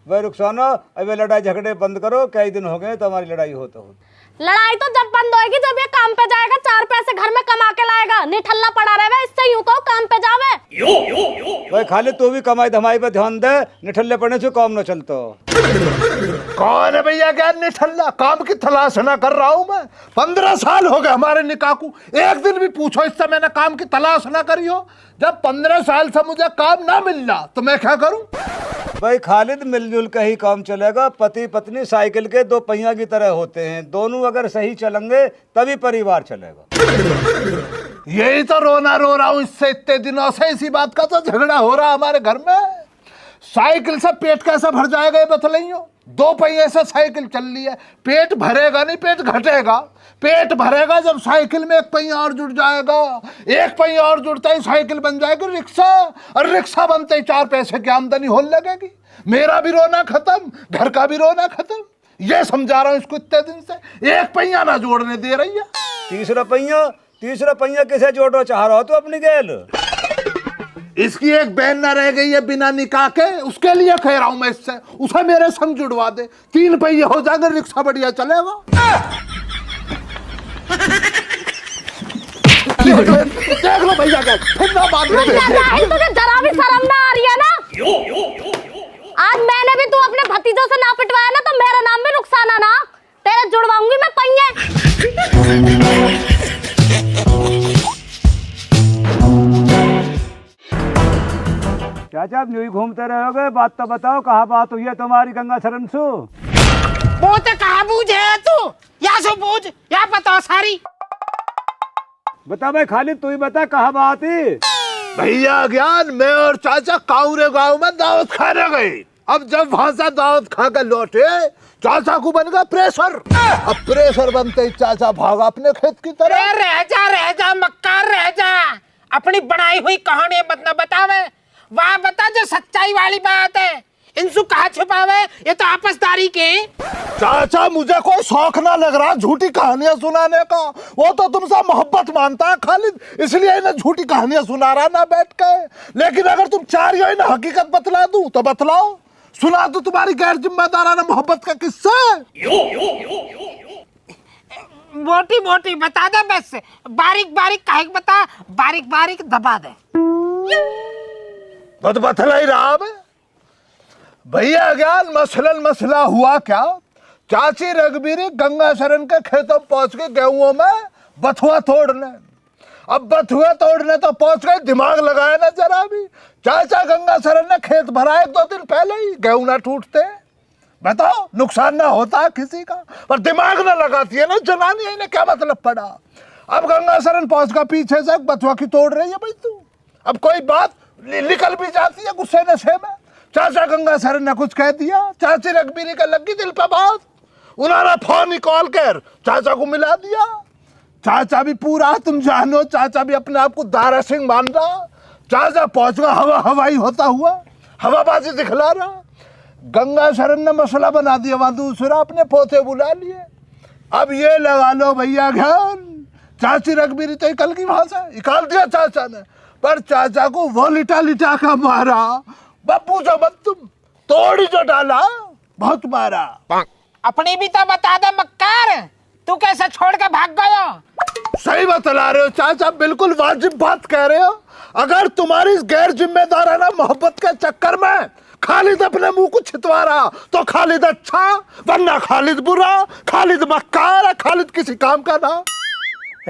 वह रुखसाना अबे लड़ाई झगड़े बंद करो, कई दिन हो गए तो हमारी लड़ाई हो। लड़ाई तो जब बंद होएगी जब ये काम पे जाएगा, 4 पैसे घर में कमा के लाएगा, निठल्ला पड़ा रहेगा। इससे यूं कहो काम पे जावे। भाई खाली तू भी कमाई धमाई पे ध्यान दे, निठल्ले पड़ने से काम न चलतो। कौन है भैया क्या निठल्ला? काम की तलाश ना कर रहा हूँ मैं। 15 साल हो गए हमारे निकाह को, एक दिन भी पूछो इससे मैंने काम की तलाश ना करी हो। जब 15 साल से मुझे काम ना मिल रहा तो मैं क्या करूं? भाई खालिद मिलजुल के ही काम चलेगा। पति पत्नी साइकिल के 2 पहिया की तरह होते हैं, दोनों अगर सही चलेंगे तभी परिवार चलेगा। यही तो रोना रो रहा हूँ इससे इतने दिनों से, इसी बात का तो झगड़ा हो रहा हमारे घर में। साइकिल से पेट कैसे भर जाएगा ये बतलाइयो? 2 पहिए से साइकिल चल रही है, पेट भरेगा नहीं, पेट घटेगा। पेट भरेगा जब साइकिल में 1 पहिया और जुड़ जाएगा, 1 पहिया और जुड़ता ही साइकिल बन जाएगी रिक्शा, और रिक्शा बनते ही 4 पैसे की आमदनी होने लगेगी। मेरा भी रोना खत्म, घर का भी रोना खत्म। ये समझा रहा हूँ इसको इतने दिन से, 1 पहिया ना जोड़ने दे रही है। तीसरा पहिया कैसे जोड़ो चाह रहा हो तो अपनी गैल? इसकी एक बहन ना रह गई है बिना निकाह के, उसके लिए कह रहा हूं मैं इससे, उसे मेरे संग जुड़वा दे। 3 पहिए हो जाएंगे, रिक्शा बढ़िया चलेगा। देख लो भैया क्या फिर ना बात तुझे जरा भी शर्म ना आ रही है ना? आज मैंने भी तू अपने भतीजों से ना पिटवाया ना तो मेरा नाम भी रुखसाना ना, तेरे जुड़वाऊंगी मैं पहिए। चाचा आप यूं ही घूमते रहोगे, बात तो बताओ कहाँ बात हुई है तुम्हारी गंगा शरण सु? वो तो कहाँ बूझे है तू, या सो बूझ या बताओ सारी। बता भाई खालिद तू ही बता कहाँ बात है? भैया ज्ञान, मैं और चाचा काउरे गांव में दावत खाने गए। अब जब वहां से दावत खा कर लौटे, चाचा को बन गया प्रेशर। अब प्रेशर बनते ही चाचा भागा अपने खेत की तरफ। रह जा मक्कार रह जा, अपनी बनाई हुई कहानी मत न बतावे, वहाँ बता जो सच्चाई वाली बात है। इनसु कहाँ छुपावे, ये तो आपसदारी के। चाचा मुझे कोई शौक ना लग रहा झूठी कहानियां सुनाने का, वो तो तुमसे मोहब्बत मानता है खालिद, इसलिए इन्हें झूठी कहानियां सुना रहा ना बैठ के। लेकिन अगर तुम चाह रही हो ना हकीकत बतला दूं तो बतलाओ, सुना दो तुम्हारी गैर जिम्मेदाराना मोहब्बत का किस्सा। मोटी मोटी बता दे, बस बारीक बारीक काहे बता, बारीक बारीक दबा दे। तो बतला ही रहा मैं भैया ज्ञान। मसला हुआ क्या, चाची रघबीरी गंगा शरण के खेतों पहुंच के गेहूं में बथुआ तोड़ने। अब बथुआ तोड़ने तो पहुंच गए, दिमाग लगाया ना जरा भी। चाचा गंगा शरण ने खेत भरा 1-2 दिन पहले ही, गेहूं ना टूटते। बताओ नुकसान ना होता किसी का, पर दिमाग ना लगाती है ना जनानी, इन्हें क्या मतलब पड़ा। अब गंगा शरण पहुंच गया, पीछे से बथुआ की तोड़ रही है भाई तू। अब कोई बात निकल भी जाती है गुस्से नशे में। चाचा गंगा शरण ने कुछ कह दिया, चाची रघबीरी का लगी दिल पे बात, उन्होंने फोन ही कॉल कर चाचा को मिला दिया। चाचा भी पूरा तुम जानो, चाचा भी अपने आप को दारा सिंह मान रहा। चाचा पहुंच गया हवाई होता हुआ, हवाबाजी दिखला रहा। गंगा शरण ने मसला बना दिया, वहां दूसरा अपने पोते बुला लिए। अब ये लगा लो भैया ज्ञान, चाची रघबीरी तो कल की वहां से निकाल दिया चाचा ने, पर चाचा को वो लिटा का मारा। बब्बू जो मत तुम, तोड़ी जो डाला, बहुत मारा। अपनी भी तो बता दे मक्कार, तू कैसे छोड़ के भाग गया? सही बतला रहे हो चाचा, बिल्कुल वाजिब बात कह रहे हो। अगर तुम्हारी इस गैर जिम्मेदाराना मोहब्बत के चक्कर में खालिद अपने मुंह को छितवा रहा तो खालिद अच्छा, वरना खालिद बुरा, खालिद मक्कार, खालिद किसी काम का ना।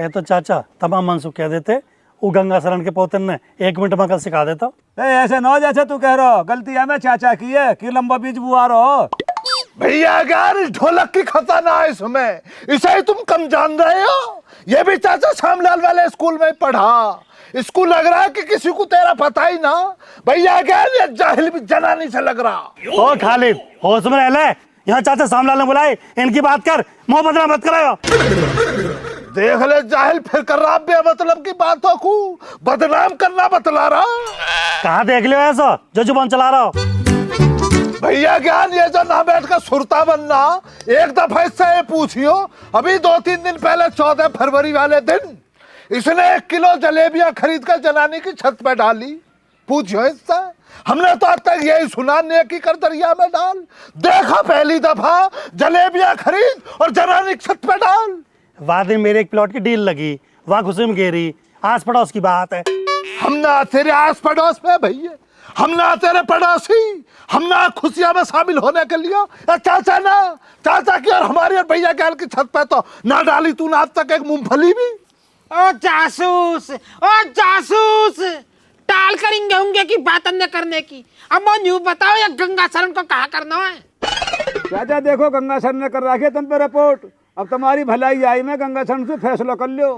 ए तो चाचा तमाम मनसुख कह देते, वो गंगा शरण के पोतन ने 1 मिनट में कल सिखा देता। ऐसे न हो जैसे तू कह रहा हो, गलती हमें चाचा की है कि लंबा बीज बुआ रहो। भैया यार इस ढोलक की खता ना है इसमें, इसे ही तुम कम जान रहे हो। ये भी चाचा श्यामलाल वाले स्कूल में पढ़ा, इसको लग रहा है कि किसी को तेरा पता ही ना। भैया यार ये जाहिल भी जनानी से लग रहा। ओ खालिद होश में रह ले, यहाँ चाचा श्यामलाल ने बुलाए, इनकी बात कर, मुंह बदला मत करायो। देख ले जाहिल फिर कर रहा बेमतलब की बातों को बदनाम करना बतला रहा। कहाँ देख लियो ऐसा जो जुबान चला रहा हो? भैया ज्ञान ये जो ना बैठ कर सुरता बनना, एक दफा इससे ये पूछियो, अभी 2-3 दिन पहले 14 फरवरी वाले दिन इसने 1 किलो जलेबियां खरीद कर जनानी की छत पे डाली। पूछियो इससे हमने तो आज तक यही सुना, नेकी कर दरिया में डाल। देखा पहली दफा जलेबियां खरीद और जनानी छत पे डाल। वादे मेरे एक प्लॉट की डील लगी, वहाँ घुसे में गेरी, आस पड़ोस की बात है। हम ना तेरे आस पड़ोस में भैया, हम ना तेरे पड़ोसी, हम ना खुशियां में शामिल होने के लिए। चाचा ना, चाचा की और हमारी और भैया के की छत पे तो ना डाली तूने आज तक एक मूंगफली भी। ओ जासूस, ओ जासूस, टाल करेंगे होंगे की बात न करने की। अब मैं यूं बताओ या गंगा शरण को कहा करना है? चाचा देखो गंगा सर ने कर रखी है तुम पे रिपोर्ट, अब तुम्हारी भलाई आई, मैं गंगा सर से फैसला कर लो।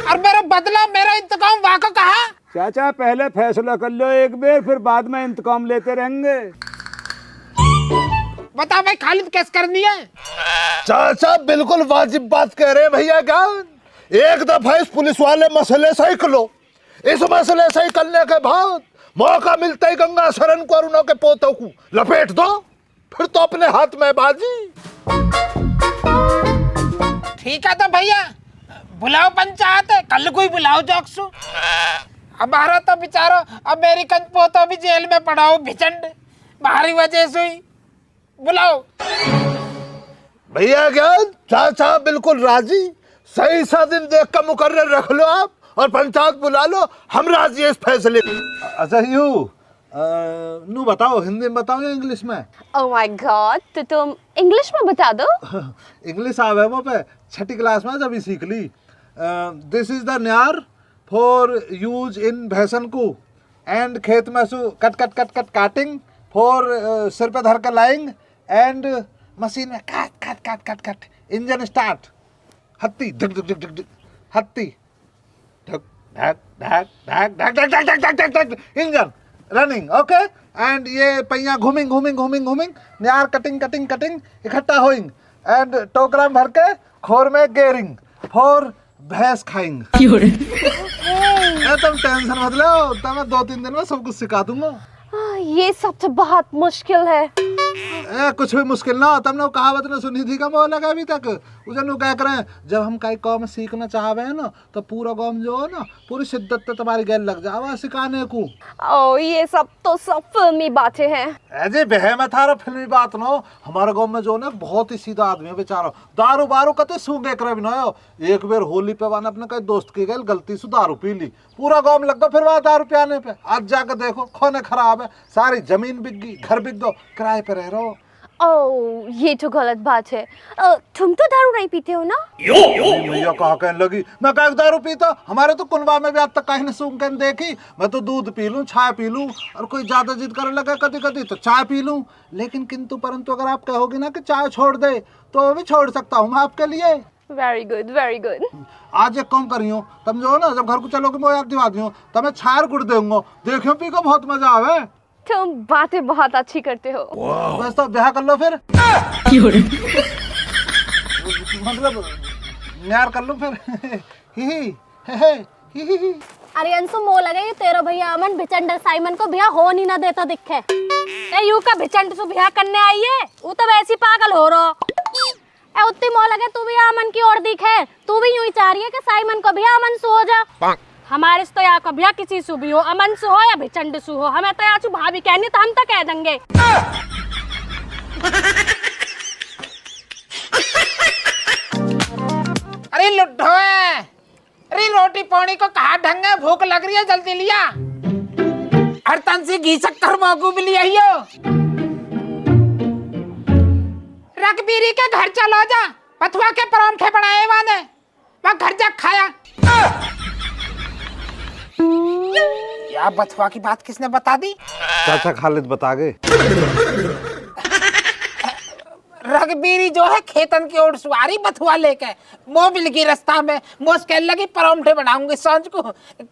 और मेरा बदला, मेरा इंतकाम वहां को कहा। चाचा पहले फैसला कर लो एक बार, फिर बाद में इंतकाम लेते रहेंगे। बता भाई खालिद कैस करनी है? चाचा बिल्कुल वाजिब बात कह रहे हैं भैया ज्ञान। एक दफा इस पुलिस वाले मसले सही कर लो। इस मसले सही करने के बाद मौका मिलता ही गंगा शरण को और उनके पोतों को लपेट दो, फिर तो अपने हाथ में बाजी। ठीक है तो भैया बुलाओ पंचायत, कल को ही बुलाओ जॉक्सू। हमारा तो बेचारो अमेरिकन पोतो भी जेल में पड़ा हो भिचंड, बाहरी वजह से ही। बुलाओ भैया ज्ञान, चाचा बिल्कुल राजी। सही सा दिन देख कर मुकर्रर रख लो आप और पंचायत बुला लो, हम राजी है इस फैसले। अच्छा यू नू बताओ, हिंदी में बताओ या इंग्लिश में? ओह माय गॉड, तो तुम इंग्लिश में बता दो। इंग्लिश आवे वो पे छठी क्लास में जब सीख ली। दिस इज द न्यार फॉर यूज इन भैंसन को एंड खेत में सु cut cut cut cut cutting for सिर पे धर कर लाइंग एंड मशीन में काट काट काट काट काट इंजन स्टार्ट हत्ती धक धक धक धक हत्ती धक धक धक धक धक धक धक धक धक धक इंजन रनिंग ओके एंड ये पहिया घूमिंग घूमिंग घूमिंग घूमिंग न्यार कटिंग कटिंग कटिंग इकट्ठा होइंग एंड टोकरा में भर के खोर में गेरिंग फॉर भैंस खाइंग। तुम टेंशन मत लो, तो मैं 2-3 दिन में सब कुछ सिखा दूंगा। ये सब तो बहुत मुश्किल है। कुछ भी मुश्किल ना हो। तुमने वो कहावत ने सुनी थी, कब लगा अभी तक उसे कह कर जब हम कई कौम सीखना चाहवे है ना तो पूरा कौम जो है ना पूरी शिद्दत से तुम्हारी गैल लग जावा सिखाने को। ओ ये सब तो सब फिल्मी बातें हैं। ऐसे बह में थारा फिल्मी बात ना हो। हमारे गाँव में जो ना बहुत ही सीधा आदमी है बेचारा, दारू बारू कते सूंघे कर भी ना हो। एक बार होली पे वाने अपने कई दोस्त की गैल गलती से दारू पी ली, पूरा गाँव लग गया फिर वहाँ दारू पियाने पे। आज जाकर देखो खोने खराब है, सारी जमीन बिक गई, घर बिक दो, किराए पे रह रहे हो। ओह ये तो गलत बात है। तुम तो दारू नहीं पीते हो ना? भैया कहा कहने लगी मैं कहा दारू पीता, हमारे तो कुनबा में भी आज तक कहीं ने सूंघ कर देखी। मैं तो दूध पी लूं, चाय पी लूं, और कोई ज्यादा जिद करने लगा कभी कभी तो चाय पी लूं। लेकिन किंतु परंतु अगर आप कहोगे ना कि चाय छोड़ दे तो वो भी छोड़ सकता हूँ मैं आपके लिए। Very good very good. आज एक काम करी हो तुम जो ना, जब घर को चलोगे मैं याद दिवा दी हूँ तो मैं छार गुड़ दूंगा, देखियो पी को बहुत मजा आवे। तुम बातें बहुत अच्छी करते हो। बस तो ब्याह कर लो फिर। मतलब यार कर लो फिर। अरे अंशु मो लगे ये तेरा भैया अमन भिचंड साइमन को ब्याह हो नहीं ना देता दिखे। ए यू का भिचंड से ब्याह करने आई है, वो तो वैसी पागल हो रहा। ए उतनी मो लगे तू भी अमन की ओर दिखे, तू भी यूं ही चाह रही है कि साइमन को भी अमन से हो जा। हमारे तो यहाँ कभी किसी सु भी हो, अमन सु हो या भिचंड सु हो, हमें तो यहाँ भाभी कहनी तो हम तो कह देंगे। अरे लुड्ढो है, अरे रोटी पानी को कहा ढंग है, भूख लग रही है जल्दी लिया। हर तन से घी शक्कर मोगू भी लिया हो। रघबीरी के घर चलो जा, पथुआ के परांठे बनाए वाने, वहाँ घर जा खाया। या बथुआ की बात किसने बता दी? चाचा खालिद बता गए। रघबीरी जो है खेतन की ओर सुवारी बथुआ लेके मोबिल की रास्ता में मोस कह लगी परांठे बनाऊंगी, सांझ को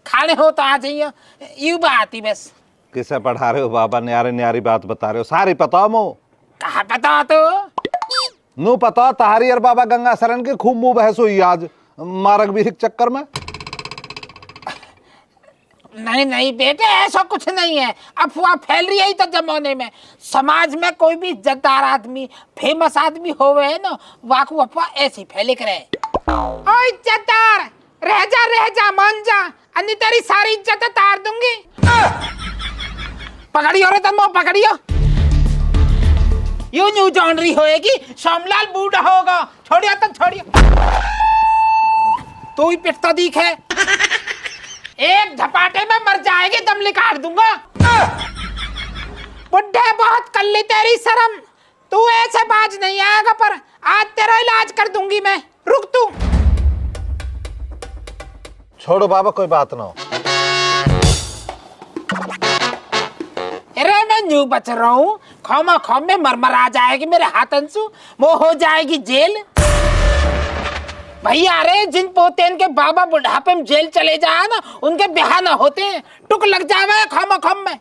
खाने हो तो आ जाइए। यू बात ही बस। किसे पढ़ा रहे हो बाबा, न्यारी न्यारी बात बता रहे हो, सारी पता मो। कहा पता तो नू पता तहारी और बाबा गंगा शरण के खूब मुंह बहस हुई आज मारक भी चक्कर में। नहीं नहीं बेटे ऐसा कुछ नहीं है, अफवाह फैल रही है तो जमाने में। समाज में कोई भी इज्जतदार आदमी फेमस आदमी होवे है ना, वाकू अफवाह ऐसी फैले करे। ओ इज्जतदार रह जा मान जा, अन्य तेरी सारी इज्जत तार दूंगी। पकड़ियो रे तन्मो पकड़ियो। यूं न्यू जॉनरी होएगी, सोमलाल बूढ़ा होगा। छोड़ियो तो छोड़ियो। तू ही पिटता दिख है। एक झपाटे में मर जाएगी, दम निकाल दूंगा। बुढ़े बहुत कल्ली तेरी शर्म। तू ऐसे बाज नहीं आएगा, पर आज तेरा इलाज कर दूंगी मैं। रुक तू। छोड़ो बाबा, कोई बात ना हो। अरे मैं न्यू बच रहा हूँ, खौमा खौम में मरमर आ जाएगी मेरे हाथन से, वो हो जाएगी जेल। भैया अरे जिन पोतेन के बाबा बुढ़ापे में जेल चले जाए ना, उनके ब्याह ना होते हैं, टुक लग जावे खौमा खौम में।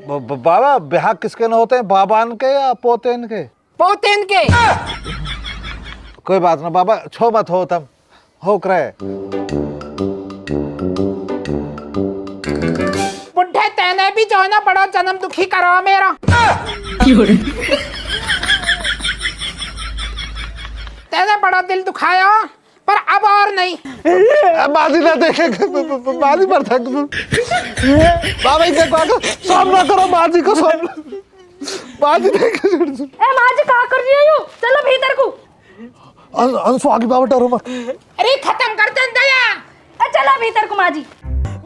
बाबा ब्याह किसके न होते हैं, बाबान के या पोतेन के? पोतेन के। कोई बात ना बाबा, छो मत हो तम हो करे। बुढ़े तेने भी जो है ना बड़ा जन्म दुखी करो मेरा। तेने बड़ा दिल दुखाया, पर अब और नहीं। बाजी ना देखे, बाजी पर थक बाबा के पास सामना करो, बाजी को सामना। बाजी देखे। ए माँ जी कहाँ कर रही हो? चलो भीतर को। अंशु आगे बाबा डरो मत। अरे खत्म कर दे दया। चलो भीतर को माँ जी।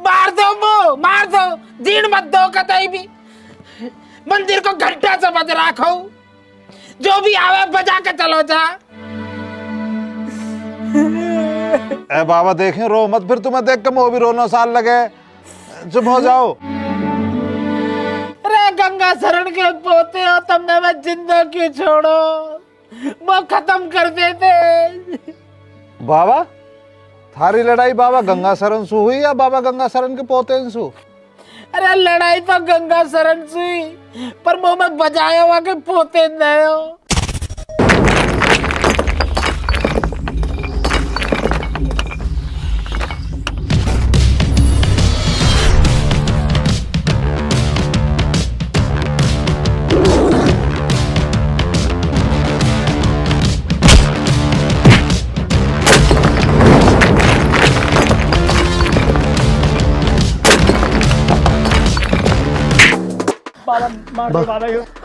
मार दो वो, मार दो, जीण मत दो कतई भी। मंदिर को घंटा समझ रखो, जो भी आवे बजा के चलो जा। ए बाबा देखें, रो मत, फिर तुम्हें देख के मुझे भी रोना साल लगे। चुप हो जाओ। अरे गंगा शरण के पोते हो, तुमने मैं जिंदा क्यों छोड़ो, वो खत्म कर देते। बाबा थारी लड़ाई बाबा गंगा शरण से हुई या बाबा गंगा शरण के पोते से? अरे लड़ाई तो गंगा शरण से हुई, पर मुंह में बजाया हुआ के पोते नहीं हो।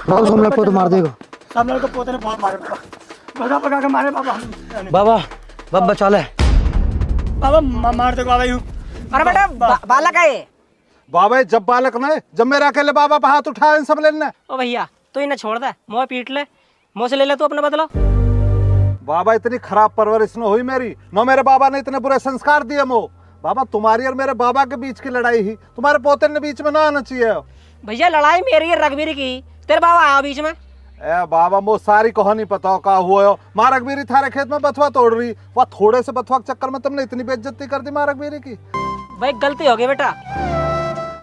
सोमलाल को तो मार देगा। सोमलाल को पोते ने बहुत मारे बाबा, भगा भगा के मारे बाबा। बाबा बाबा बचा ले बाबा, मार देगा बाबा यूं। अरे बेटा बालक है ये। बाबा जब बालक न जब मेरा अकेले बाबा पे हाथ उठाए सब लेने। ओ भैया तू इन्हें छोड़ दे, मोह पीट ले, मोह से ले ले तू अपना बदला। बाबा इतनी खराब परवरिश न हुई मेरी, न मेरे बाबा ने इतने बुरे संस्कार दिए मो। बाबा तुम्हारी और मेरे बाबा के बीच की लड़ाई ही तुम्हारे पोते ने बीच में ना आना चाहिए। भैया लड़ाई मेरी है रघुवीर की, तेरे बाबा आया बीच में। ए बाबा मो सारी कहानी पता हो का हुआ हो। माँ रघुवीरी थारे खेत में बथुआ तोड़ रही, वह थोड़े से बथुआ के चक्कर में तुमने इतनी बेइज्जती कर दी माँ रघुवीरी की। भाई गलती हो गई बेटा।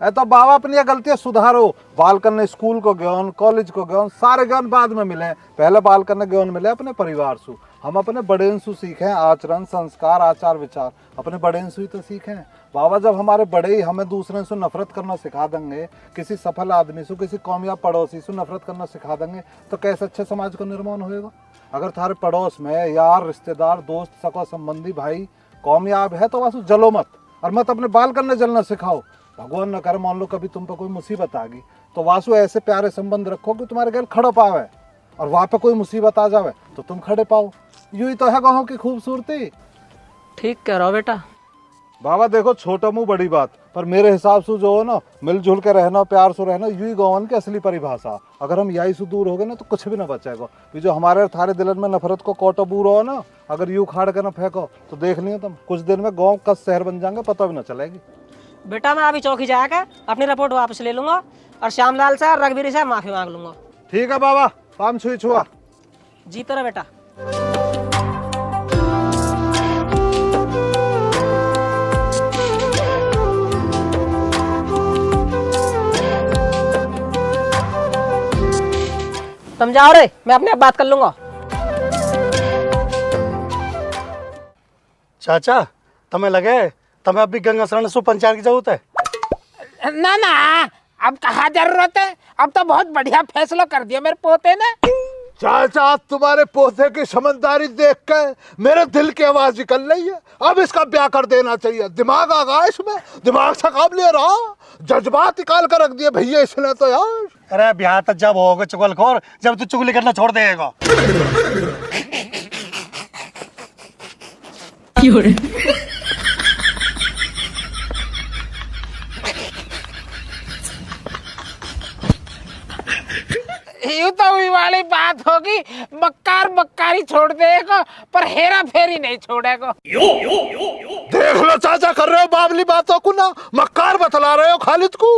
तो बाबा अपनी ये गलतियां सुधारो। बालकन ने स्कूल को ज्ञान, कॉलेज को ज्ञान, सारे ज्ञान बाद में मिले। पहले बालकन ने ज्ञान मिले अपने परिवार से। हम अपने बड़े से सीखे आचरण, संस्कार, आचार विचार अपने बड़े से ही तो सीखे। बाबा जब हमारे बड़े ही हमें दूसरे से नफरत करना सिखा देंगे, किसी सफल आदमी से, किसी कामयाब पड़ोसी से नफरत करना सिखा देंगे, तो कैसे अच्छे समाज का निर्माण होएगा। अगर थारे पड़ोस में यार, रिश्तेदार, दोस्त, सगा संबंधी, भाई कामयाब है तो वासु जलो मत, और मत अपने बाल करने जलना सिखाओ। भगवान न करे मान लो कभी तुम पे कोई मुसीबत आ गई, तो वासु ऐसे प्यारे संबंध रखो कि तुम्हारे घर खड़ो पावे, और वहां पे कोई मुसीबत आ जावे तो तुम खड़े पाओ। यूं ही तो है गाँव की खूबसूरती। ठीक कह रहा हो बेटा। बाबा देखो छोटा मुंह बड़ी बात, पर मेरे हिसाब से जो है ना, मिलजुल के रहना, प्यार से रहना, यही गौवन की असली परिभाषा। अगर हम यही से दूर हो गए ना तो कुछ भी ना बचेगा। ये जो हमारे थारे दिलन में नफरत को कोटा बूर हो ना, अगर यूं खाड़ के ना फेंको तो देख लियो तुम, कुछ दिन में गाँव का शहर बन जाएंगे, पता भी ना चलेगी। बेटा मैं अभी चौकी जाकर अपनी रिपोर्ट वापस ले लूंगा, और श्यामलाल से रघुवीर से माफी मांग लूंगा। ठीक है बाबा, काम छुई छुआ। जीते रहो बेटा। तुम जाओ रे, मैं अपने आप बात कर लूंगा। चाचा तमें लगे तमें अभी गंगा शरण से पंचायत की जरूरत है? ना ना, अब कहाँ जरूरत है, अब तो बहुत बढ़िया फैसला कर दिया मेरे पोते ने। चाचा तुम्हारे पोते की समझदारी देख के मेरे दिल की आवाज निकल रही है। अब इसका ब्याह कर देना चाहिए। दिमाग आ गया इसमें, दिमाग से काम ले रहा। जज्बात निकाल कर रख दिए भैया इसने तो यार। अरे ब्याह तक जब होगा चुगलखोर, जब तू चुगली करना छोड़ देगा। यूं तो हुई वाली बात होगी, मक्कार मक्कारी छोड़ देगा पर हेरा फेरी नहीं छोड़ेगा। देख लो चाचा कर रहे हो बाबली बातों को ना, मक्कार बतला रहे हो खालिद को।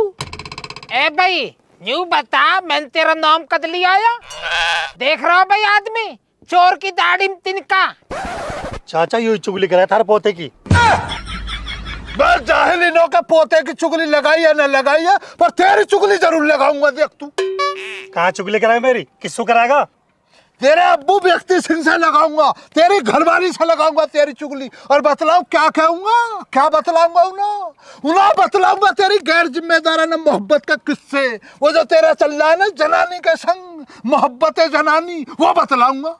ए भाई यूं बता, मैंने तेरा नाम कद लिया आया? देख रहा हो भाई आदमी, चोर की दाढ़ी में तिनका। चाचा यू चुगली कराया थारे पोते की। बस जाहिलिनों के पोते की चुगली लगाई है न लगाई है, पर तेरी चुगली जरूर लगाऊंगा देख तू। कहाँ चुगली कराए मेरी, किसको कराएगा? तेरे अब्बू व्यक्ति सिंह से लगाऊंगा, तेरी घरवाली से लगाऊंगा तेरी चुगली। और बतलाऊं क्या कहूंगा, क्या बतलाऊंगा उन्हें बतलाऊंगा तेरी गैर जिम्मेदाराना मोहब्बत का किस्से। वो जो तेरा चल रहा है ना जनानी के संग, मोहब्बत जनानी, वो बतलाऊंगा।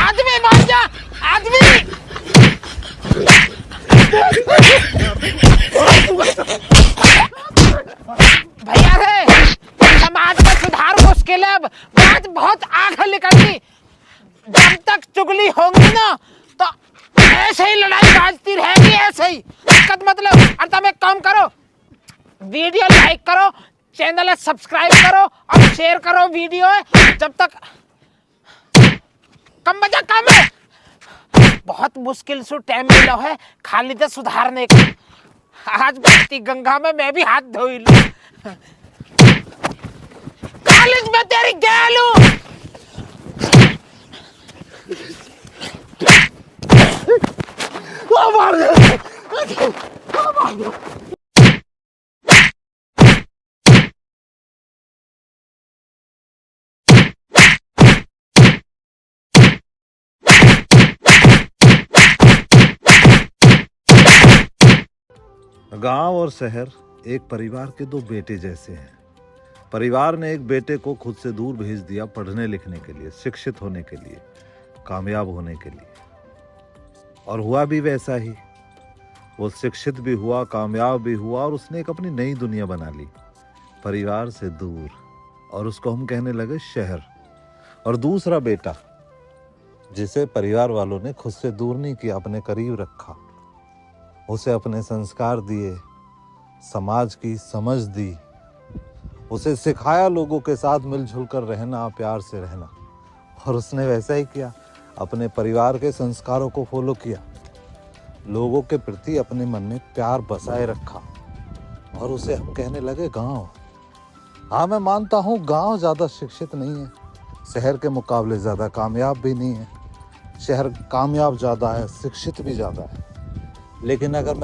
आदमी मान जा, आदमी। भैया रे, समाज में सुधार मुश्किल है, बात बहुत आंख निकलती। जब तक चुगली होंगी ना तो ऐसे ही लड़ाई बाजती रहेगी, ऐसे ही दिक्कत मतलब। और तुम एक काम करो, वीडियो लाइक करो, चैनल सब्सक्राइब करो और शेयर करो वीडियो है। जब तक कम मजा कम है, बहुत मुश्किल से टाइम मिला है खालिद सुधारने का। आज बहती गंगा में मैं भी हाथ धो लूं। खालिद में तेरी गैल हूं। गांव और शहर एक परिवार के दो बेटे जैसे हैं। परिवार ने एक बेटे को खुद से दूर भेज दिया पढ़ने लिखने के लिए, शिक्षित होने के लिए, कामयाब होने के लिए, और हुआ भी वैसा ही। वो शिक्षित भी हुआ, कामयाब भी हुआ, और उसने एक अपनी नई दुनिया बना ली परिवार से दूर, और उसको हम कहने लगे शहर। और दूसरा बेटा जिसे परिवार वालों ने खुद से दूर नहीं किया, अपने करीब रखा, उसे अपने संस्कार दिए, समाज की समझ दी, उसे सिखाया लोगों के साथ मिलजुल कर रहना, प्यार से रहना, और उसने वैसा ही किया, अपने परिवार के संस्कारों को फॉलो किया, लोगों के प्रति अपने मन में प्यार बसाए रखा, और उसे हम कहने लगे गांव। हाँ, मैं मानता हूँ गांव ज़्यादा शिक्षित नहीं है, शहर के मुकाबले ज़्यादा कामयाब भी नहीं है। शहर कामयाब ज़्यादा है, शिक्षित भी ज़्यादा है, लेकिन अगर मैं